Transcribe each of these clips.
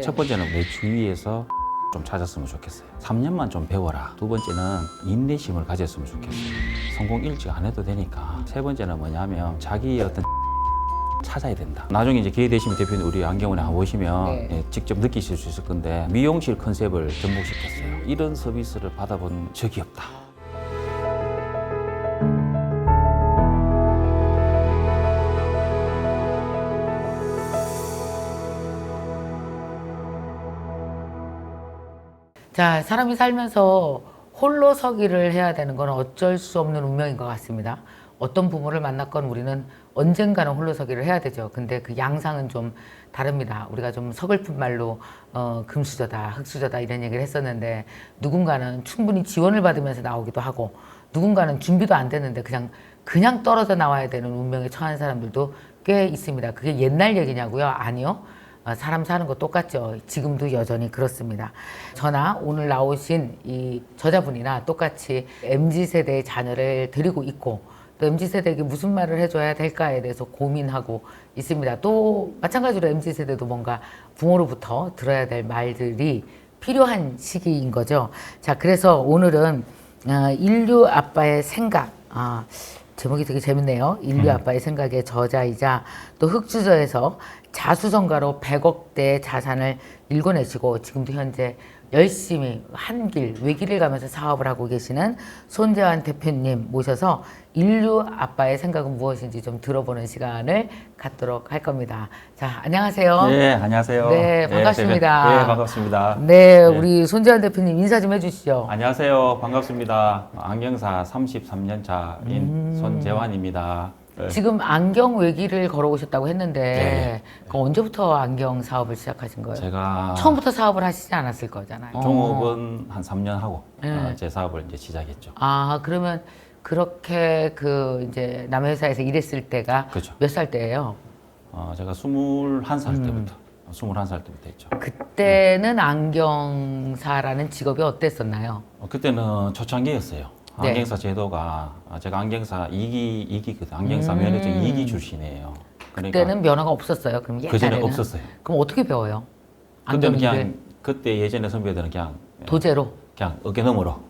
첫 번째는 내 주위에서 좀 찾았으면 좋겠어요. 3년만 좀 배워라. 두 번째는 인내심을 가졌으면 좋겠어요. 성공 일찍 안 해도 되니까. 세 번째는 뭐냐면 자기의 어떤 찾아야 된다. 나중에 이제 기회 되시면 대표님 우리 안경원에 한번 오시면 네. 예, 직접 느끼실 수 있을 건데 미용실 컨셉을 접목시켰어요. 이런 서비스를 받아본 적이 없다. 자, 사람이 살면서 홀로 서기를 해야 되는 건 어쩔 수 없는 운명인 것 같습니다. 어떤 부모를 만났건 우리는 언젠가는 홀로 서기를 해야 되죠. 근데 그 양상은 좀 다릅니다. 우리가 좀 서글픈 말로 금수저다, 흙수저다 이런 얘기를 했었는데 누군가는 충분히 지원을 받으면서 나오기도 하고 누군가는 준비도 안 됐는데 그냥 떨어져 나와야 되는 운명에 처한 사람들도 꽤 있습니다. 그게 옛날 얘기냐고요? 아니요. 사람 사는 거 똑같죠. 지금도 여전히 그렇습니다. 저나 오늘 나오신 이 저자분이나 똑같이 MZ세대의 자녀를 데리고 있고 또 MZ세대에게 무슨 말을 해줘야 될까에 대해서 고민하고 있습니다. 또 마찬가지로 MZ세대도 뭔가 부모로부터 들어야 될 말들이 필요한 시기인 거죠. 자, 그래서 오늘은 인류 아빠의 생각, 제목이 되게 재밌네요. 인류 아빠의 생각의 저자이자 또 흑주저에서 자수성가로 100억대의 자산을 일궈내시고 지금도 현재 열심히 한 길, 외길을 가면서 사업을 하고 계시는 손재환 대표님 모셔서 인류 아빠의 생각은 무엇인지 좀 들어보는 시간을 갖도록 할 겁니다. 자, 안녕하세요. 네, 안녕하세요. 네, 반갑습니다. 네, 반갑습니다. 네, 우리 손재환 대표님 인사 좀 해주시죠. 안녕하세요. 반갑습니다. 안경사 33년 차인 손재환입니다. 네. 지금 안경 외길을 걸어오셨다고 했는데 네. 그 언제부터 안경 사업을 시작하신 거예요? 제가 처음부터 사업을 하시지 않았을 거잖아요. 종업은 한 3년 하고 네. 제 사업을 이제 시작했죠. 그러면 그렇게 이제 남의 회사에서 일했을 때가 그죠. 몇 살 때예요? 제가 21살 때부터 21살 때부터 했죠. 그때는 안경사라는 직업이 어땠었나요? 그때는 초창기였어요. 네. 안경사 제도가 제가 안경사 2기거든. 안경사 면허증 2기 출신이에요. 그러니까 그때는 면허가 없었어요. 그럼 그 전에 옛날에는? 없었어요. 그럼 어떻게 배워요? 그때는 안경 그냥 그때 예전에 선배들은 그냥 도제로 그냥 어깨 너머로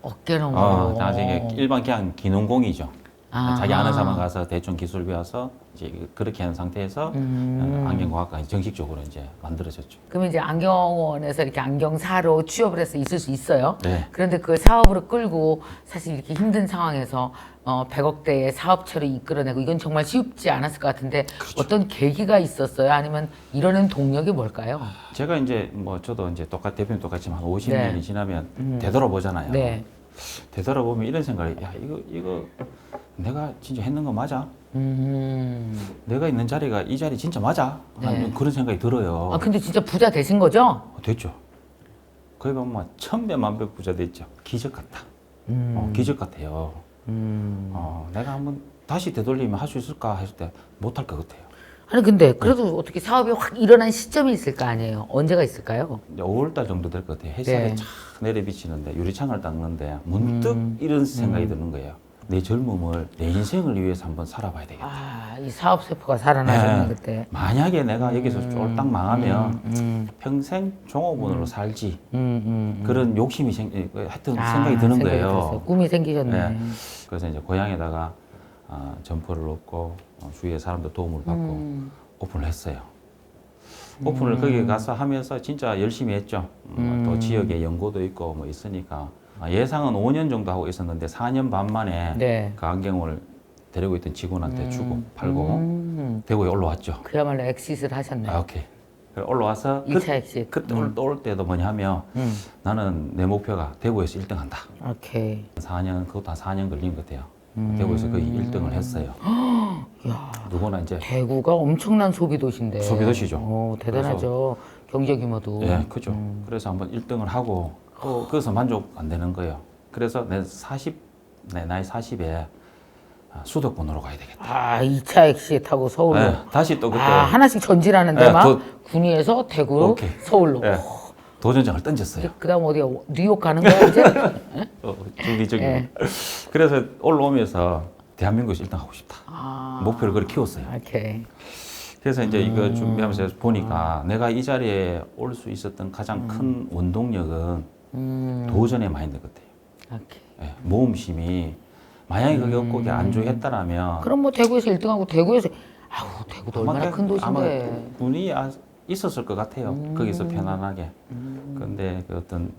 어깨로 나중에 일반 그냥 기농공이죠. 아하. 자기 아는 사람 가서 대충 기술 배워서 이제 그렇게 하는 상태에서 안경과학과 정식적으로 이제 만들어졌죠. 그러면 이제 안경원에서 이렇게 안경사로 취업을 해서 있을 수 있어요. 네. 그런데 그 사업으로 끌고 사실 이렇게 힘든 상황에서 100억대의 사업체로 이끌어내고 이건 정말 쉽지 않았을 것 같은데 그렇죠. 어떤 계기가 있었어요? 아니면 이러는 동력이 뭘까요? 제가 이제 뭐 저도 이제 대표님 똑같지만 한 50년이 네. 지나면 되돌아보잖아요. 네. 되돌아보면 이런 생각이 야 이거 내가 진짜 했는 거 맞아? 내가 있는 자리가 이 자리 진짜 맞아? 하는 그런 생각이 들어요. 근데 진짜 부자 되신 거죠? 됐죠. 거의 보면 뭐 천배만배 부자 됐죠. 기적 같다. 기적 같아요. 내가 한번 다시 되돌리면 할 수 있을까 했을 때 못할 것 같아요. 아니 근데 그래도 어떻게 사업이 확 일어난 시점이 있을 거 아니에요? 언제가 있을까요? 이제 5월달 정도 될 것 같아요. 햇살이 네. 쫙 내려비치는데 유리창을 닦는데 문득 이런 생각이 드는 거예요. 내 젊음을 내 인생을 위해서 한번 살아봐야 되겠다. 이 사업 세포가 살아나셨네 그때. 만약에 내가 여기서 쫄딱 망하면 평생 종업원으로 살지. 그런 욕심이 하여튼 생각이 드는 거예요. 들었어요. 꿈이 생기셨네. 네. 그래서 이제 고향에다가 점포를 놓고 주위에 사람들 도움을 받고 오픈을 했어요. 오픈을 거기 가서 하면서 진짜 열심히 했죠. 또 지역에 연고도 있고 뭐 있으니까 예상은 5년 정도 하고 있었는데 4년 반 만에 네. 그 안경을 데리고 있던 직원한테 주고 팔고 대구에 올라왔죠. 그야말로 엑시스를 하셨네. 오케이. 그래, 올라와서 2차 엑시트. 그때 올 때도 뭐냐면 나는 내 목표가 대구에서 1등 한다. 오케이. 4년, 그것도 한 4년 걸린 것 같아요. 대구에서 거의 1등을 했어요. 야, 누구나 이제 대구가 엄청난 소비도시인데. 소비도시죠. 대단하죠. 경제 규모도. 예, 그죠. 그래서 한번 1등을 하고 또 거기서 만족 안 되는 거예요. 그래서 내 나이 40에 수도권으로 가야 되겠다. 2차 엑시트하고 서울로. 예, 다시 또 그때 하나씩 전진하는데 예, 막 군위에서 대구, 오케이. 서울로. 예, 도전장을 던졌어요. 그다음 어디야? 뉴욕 가는 거야 이제? 주기적으로. 예. 그래서 올라오면서 대한민국에서 1등 하고 싶다. 목표를 그렇게 키웠어요. 오케이. 그래서 이제 이거 준비하면서 보니까 내가 이 자리에 올 수 있었던 가장 큰 원동력은 도전의 마인드 같아요. 오케이. 예, 모험심이 만약에 그게 없고 그게 안 좋겠다라면 그럼 뭐 대구에서 1등하고 대구에서 아우 대구도 얼마나 큰 도시인데. 분이 있었을 것 같아요. 거기서 편안하게. 그런데 그 어떤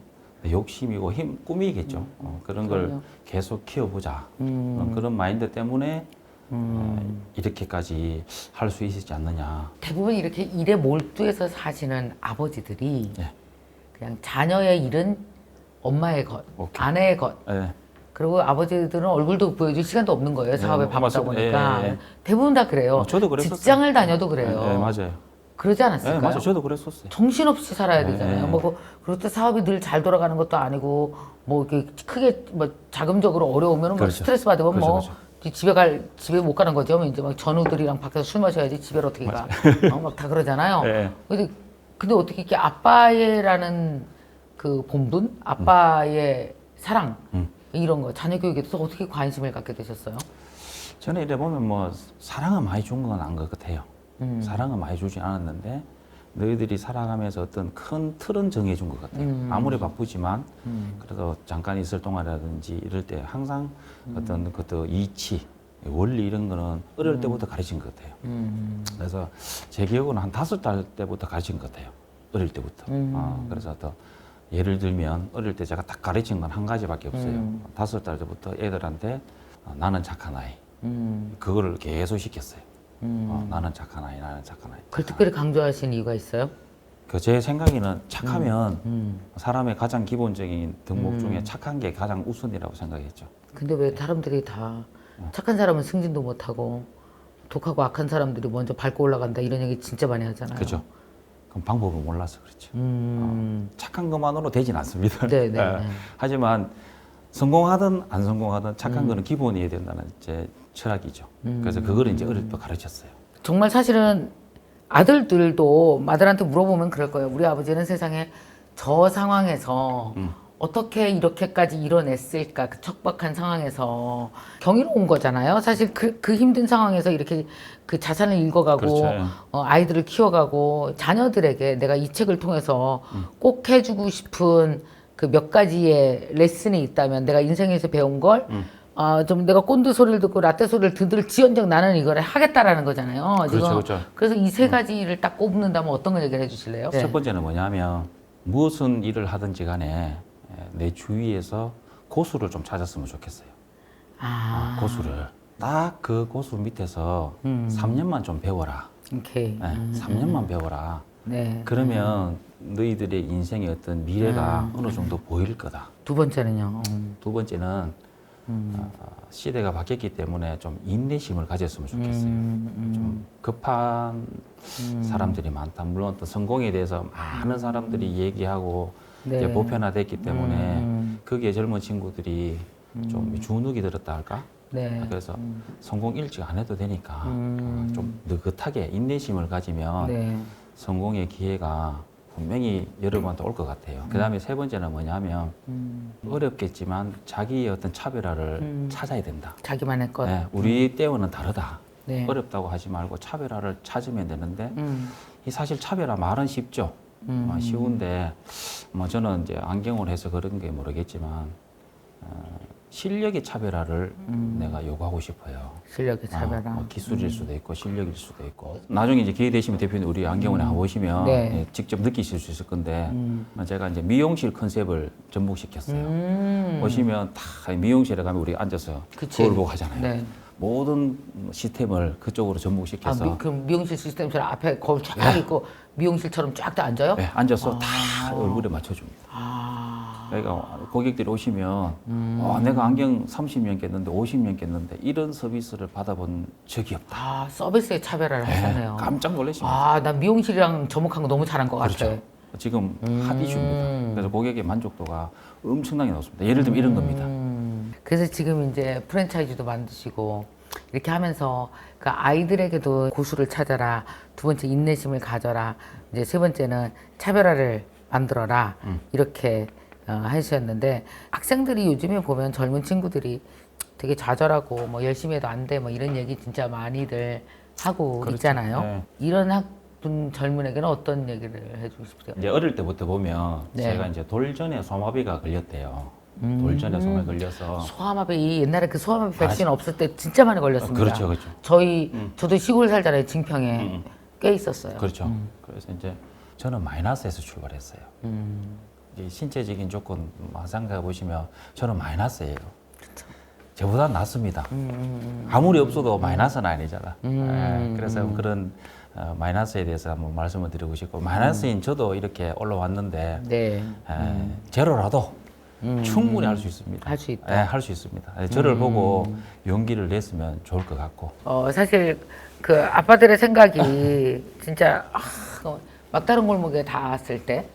욕심이고 꿈이겠죠. 그런 걸 그럼요. 계속 키워보자. 그런 마인드 때문에 이렇게까지 할 수 있지 않느냐. 대부분 이렇게 일에 몰두해서 사시는 아버지들이 예. 그냥 자녀의 일은 엄마의 것, 오케이. 아내의 것. 예. 그리고 아버지들은 얼굴도 보여줄 시간도 없는 거예요. 사업에 바쁘다 맞습니다. 보니까. 예, 예. 대부분 다 그래요. 저도 그랬었어요. 직장을 다녀도 그래요. 예, 맞아요. 그러지 않았을까요? 예, 맞아요. 저도 그랬었어요. 정신없이 살아야 되잖아요. 예. 뭐 그리고 또 사업이 늘 잘 돌아가는 것도 아니고 뭐 이렇게 크게 뭐 자금적으로 어려우면 뭐 그렇죠. 스트레스 받으면 그렇죠, 뭐 그렇죠. 집에 못 가는 거죠. 뭐 이제 막 전우들이랑 밖에서 술 마셔야지 집에 어떻게 가? 막 다 그러잖아요. 예. 근데 어떻게 이렇게 아빠의라는 그 본분, 아빠의 사랑 이런 거 자녀 교육에 대해서 어떻게 관심을 갖게 되셨어요? 저는 이래 보면 뭐 사랑은 많이 준 건 안 것 같아요. 사랑은 많이 주지 않았는데 너희들이 살아가면서 어떤 큰 틀은 정해준 것 같아요. 아무리 바쁘지만 그래도 잠깐 있을 동안이라든지 이럴 때 항상 어떤 그것도 이치, 원리 이런 거는 어릴 때부터 가르친 것 같아요. 그래서 제 기억으로는 한 5살 때부터 가르친 것 같아요. 어릴 때부터. 그래서 또 예를 들면 어릴 때 제가 딱 가르친 건 한 가지밖에 없어요. 5살 때부터 애들한테 나는 착한 아이. 그거를 계속 시켰어요. 나는 착한 아이, 나는 착한 아이. 그걸 특별히 강조하신 이유가 있어요? 그 제 생각에는 착하면 사람의 가장 기본적인 덕목 중에 착한 게 가장 우선이라고 생각했죠. 근데 왜 사람들이 다 착한 사람은 승진도 못하고 독하고 악한 사람들이 먼저 밟고 올라간다 이런 얘기 진짜 많이 하잖아요. 그죠? 그럼 방법을 몰라서 그렇죠. 착한 것만으로 되진 않습니다. 네, 네, 예. 네. 하지만 성공하든 안 성공하든 착한 거는 기본이어야 된다는 제 철학이죠. 그래서 그거를 이제 어릴 때 가르쳤어요. 정말 사실은 아들들도 아들한테 물어보면 그럴 거예요. 우리 아버지는 세상에 저 상황에서 어떻게 이렇게까지 이뤄냈을까? 그 척박한 상황에서 경이로운 거잖아요. 사실 그 힘든 상황에서 이렇게 그 자산을 읽어가고 그렇죠. 아이들을 키워가고 자녀들에게 내가 이 책을 통해서 꼭 해주고 싶은 그 몇 가지의 레슨이 있다면 내가 인생에서 배운 걸 좀 내가 꼰대 소리를 듣고 라떼 소리를 들을지언정 나는 이걸 하겠다라는 거잖아요. 그렇죠, 지금. 그렇죠. 그래서 이 세 가지를 딱 꼽는다면 어떤 걸 얘기를 해주실래요? 네. 첫 번째는 뭐냐면 무엇은 일을 하든지 간에 내 주위에서 고수를 좀 찾았으면 좋겠어요. 고수를. 딱 그 고수 밑에서 3년만 좀 배워라. 오케이. 3년만 배워라. 네. 그러면 너희들의 인생의 어떤 미래가 어느 정도 보일 거다. 두 번째는요. 두 번째는 시대가 바뀌었기 때문에 좀 인내심을 가졌으면 좋겠어요. 좀 급한 사람들이 많다. 물론 또 성공에 대해서 많은 사람들이 얘기하고 네. 이제 보편화됐기 때문에 거기에 젊은 친구들이 좀 주눅이 들었다 할까? 네. 그래서 성공 일찍 안 해도 되니까 좀 느긋하게 인내심을 가지면 네. 성공의 기회가 분명히 여러분한테 올 것 같아요. 그 다음에 세 번째는 뭐냐면 어렵겠지만 자기의 어떤 차별화를 찾아야 된다. 자기만의 것. 네, 우리 때와는 다르다. 네. 어렵다고 하지 말고 차별화를 찾으면 되는데 이 사실 차별화 말은 쉽죠. 쉬운데 뭐 저는 이제 안경을 해서 그런 게 모르겠지만 실력의 차별화를 내가 요구하고 싶어요. 실력의 차별화. 뭐 기술일 수도 있고 실력일 수도 있고 나중에 이제 기회 되시면 대표님 우리 안경원에 가보시면 네. 예, 직접 느끼실 수 있을 건데 제가 이제 미용실 컨셉을 접목시켰어요. 오시면 다 미용실에 가면 우리 앉아서 그치. 거울 보고 하잖아요. 네. 모든 시스템을 그쪽으로 접목시켜서 그럼 미용실 시스템처럼 앞에 거울 쫙 있고 미용실처럼 쫙 다 앉아요? 예, 앉아서 다 얼굴에 맞춰줍니다. 그러니까 고객들이 오시면 내가 안경 30년 꼈는데 50년 꼈는데 이런 서비스를 받아본 적이 없다. 서비스의 차별화를 하셨네요. 깜짝 놀라십니다. 난 미용실이랑 접목한 거 너무 잘한 것 같아. 그렇죠. 지금 핫 이슈입니다. 그래서 고객의 만족도가 엄청나게 높습니다. 예를 들면 이런 겁니다. 그래서 지금 이제 프랜차이즈도 만드시고 이렇게 하면서 그 아이들에게도 고수를 찾아라. 두 번째 인내심을 가져라. 이제 세 번째는 차별화를 만들어라. 이렇게 하셨는데 학생들이 요즘에 보면 젊은 친구들이 되게 좌절하고 뭐 열심히 해도 안 돼 뭐 이런 얘기 진짜 많이들 하고 그렇죠. 있잖아요. 네. 이런 학분 젊은에게는 어떤 얘기를 해주고 싶으세요? 이제 어릴 때부터 보면 네. 제가 이제 돌전에 소마비가 걸렸대요. 돌전에 소마비 걸려서 소아마비 옛날에 그 소아마비 백신 없을 때 진짜 많이 걸렸습니다. 그렇죠, 그렇죠. 저도 시골 살잖아요. 증평에 꽤 있었어요. 그렇죠. 그래서 이제 저는 마이너스에서 출발했어요. 이게 신체적인 조건 생각해 보시면 저는 마이너스예요. 저보다 낫습니다. 아무리 없어도 마이너스는 아니잖아. 그래서 그런 마이너스에 대해서 한번 말씀을 드리고 싶고 마이너스인 저도 이렇게 올라왔는데 네. 제로라도 충분히 할 수 있습니다. 할 수 있다. 네, 할 수 있습니다. 저를 보고 용기를 냈으면 좋을 것 같고. 사실 그 아빠들의 생각이 진짜 막다른 골목에 닿았을 때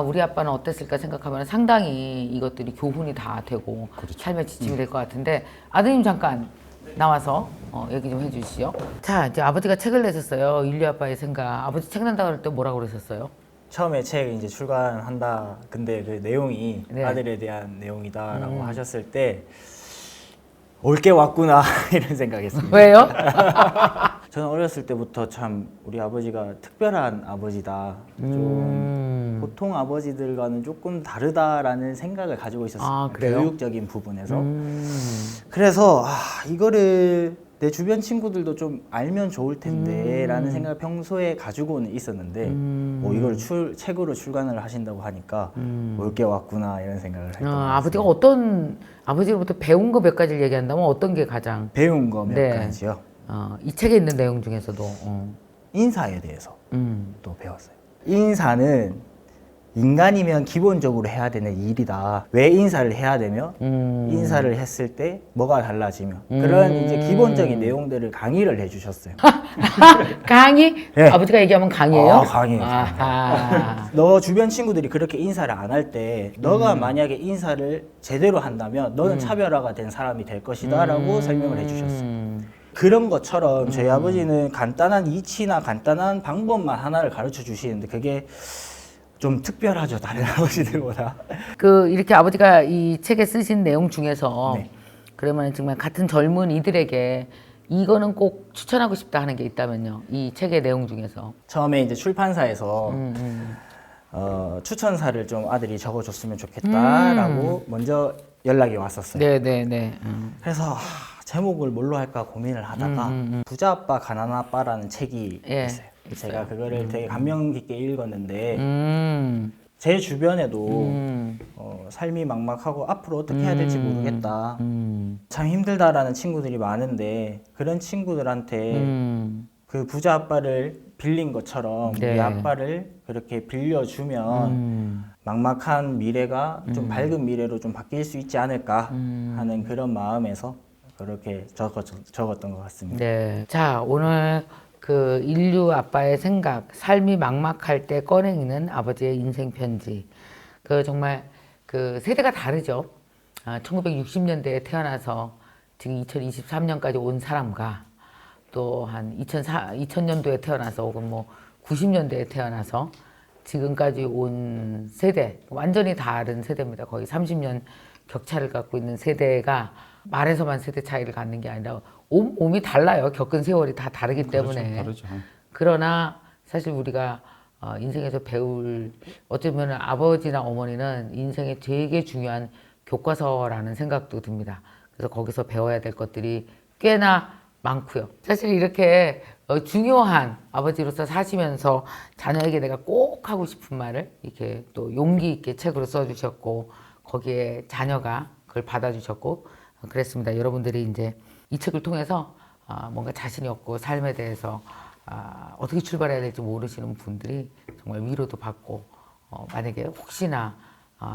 우리 아빠는 어땠을까 생각하면 상당히 이것들이 교훈이 다 되고 그렇죠. 삶의 지침이 될 것 같은데 아드님 잠깐 나와서 얘기 좀 해주시죠. 자, 이제 아버지가 책을 내셨어요. 인류 아빠의 생각. 아버지 책 낸다 그럴 때 뭐라고 그러셨어요? 처음에 책 이제 출간한다. 근데 그 내용이 네. 아들에 대한 내용이다라고 하셨을 때 올 게 왔구나 이런 생각했습니다. 왜요? 저는 어렸을 때부터 참 우리 아버지가 특별한 아버지다. 좀 보통 아버지들과는 조금 다르다라는 생각을 가지고 있었어요. 그래요? 교육적인 부분에서. 그래서 이거를 내 주변 친구들도 좀 알면 좋을 텐데 라는 생각을 평소에 가지고는 있었는데 이걸 책으로 출간을 하신다고 하니까 올 게 왔구나 이런 생각을 했던 것 같습니다. 아버지가 아버지로부터 배운 거 몇 가지를 얘기한다면 어떤 게 가장 배운 거 몇 네. 가지요. 이 책에 있는 내용 중에서도 인사에 대해서 또 배웠어요. 인사는 인간이면 기본적으로 해야 되는 일이다. 왜 인사를 해야 되며 인사를 했을 때 뭐가 달라지며 그런 이제 기본적인 내용들을 강의를 해주셨어요. 강의? 네. 아버지가 얘기하면 강의예요? 강의예요. 아하. 너 주변 친구들이 그렇게 인사를 안 할 때 너가 만약에 인사를 제대로 한다면 너는 차별화가 된 사람이 될 것이다 라고 설명을 해주셨어요. 그런 것처럼 저희 아버지는 간단한 이치나 간단한 방법만 하나를 가르쳐 주시는데 그게 좀 특별하죠, 다른 아버지들보다. 이렇게 아버지가 이 책에 쓰신 내용 중에서 네. 그러면 정말 같은 젊은이들에게 이거는 꼭 추천하고 싶다 하는 게 있다면요. 이 책의 내용 중에서. 처음에 이제 출판사에서 추천사를 좀 아들이 적어줬으면 좋겠다라고 먼저 연락이 왔었어요. 네네네. 그래서 제목을 뭘로 할까 고민을 하다가 부자 아빠 가난 아빠라는 책이 예, 있어요. 제가 그거를 되게 감명 깊게 읽었는데 음. 제 주변에도 삶이 막막하고 앞으로 어떻게 해야 될지 모르겠다. 참 힘들다라는 친구들이 많은데 그런 친구들한테 그 부자 아빠를 빌린 것처럼 네. 우리 아빠를 그렇게 빌려주면 막막한 미래가 좀 밝은 미래로 좀 바뀔 수 있지 않을까 하는 그런 마음에서 그렇게 적었던 것 같습니다. 네. 자, 오늘 그 인류 아빠의 생각, 삶이 막막할 때 꺼내기는 아버지의 인생 편지. 정말 그 세대가 다르죠. 1960년대에 태어나서 지금 2023년까지 온 사람과 또 한 2000년도에 태어나서 혹은 뭐 90년대에 태어나서 지금까지 온 세대, 완전히 다른 세대입니다. 거의 30년 격차를 갖고 있는 세대가 말에서만 세대 차이를 갖는 게 아니라 몸이 달라요. 겪은 세월이 다 다르기 때문에. 다르죠. 그러나 사실 우리가 인생에서 배울 어쩌면 아버지나 어머니는 인생의 되게 중요한 교과서라는 생각도 듭니다. 그래서 거기서 배워야 될 것들이 꽤나 많고요. 사실 이렇게 중요한 아버지로서 사시면서 자녀에게 내가 꼭 하고 싶은 말을 이렇게 또 용기 있게 책으로 써주셨고 거기에 자녀가 그걸 받아주셨고 그랬습니다. 여러분들이 이제 이 책을 통해서 뭔가 자신이 없고 삶에 대해서 어떻게 출발해야 될지 모르시는 분들이 정말 위로도 받고 만약에 혹시나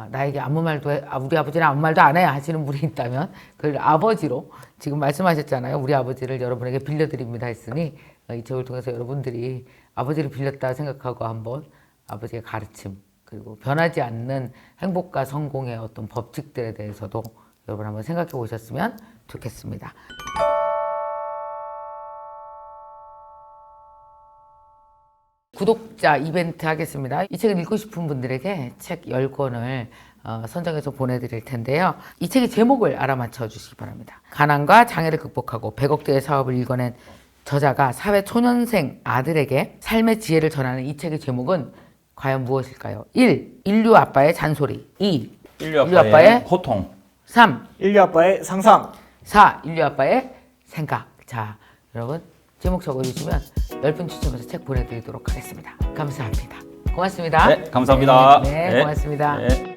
나에게 아무 말도 우리 아버지는 아무 말도 안 해 하시는 분이 있다면 그걸 아버지로 지금 말씀하셨잖아요. 우리 아버지를 여러분에게 빌려드립니다 했으니 이 책을 통해서 여러분들이 아버지를 빌렸다 생각하고 한번 아버지의 가르침 그리고 변하지 않는 행복과 성공의 어떤 법칙들에 대해서도 여러분 한번 생각해 보셨으면 좋겠습니다. 구독자 이벤트 하겠습니다. 이 책을 읽고 싶은 분들에게 책 10권을 선정해서 보내드릴 텐데요. 이 책의 제목을 알아맞혀 주시기 바랍니다. 가난과 장애를 극복하고 100억대의 사업을 이뤄낸 저자가 사회 초년생 아들에게 삶의 지혜를 전하는 이 책의 제목은 과연 무엇일까요? 1. 인류 아빠의 잔소리. 2. 인류 인류 아빠의 아빠의 고통. 3. 인류 아빠의 상상. 4. 인류 아빠의 생각. 자, 여러분 제목 적어주시면 10분 추첨해서 책 보내드리도록 하겠습니다. 감사합니다. 고맙습니다. 네, 감사합니다. 네, 네. 고맙습니다. 네.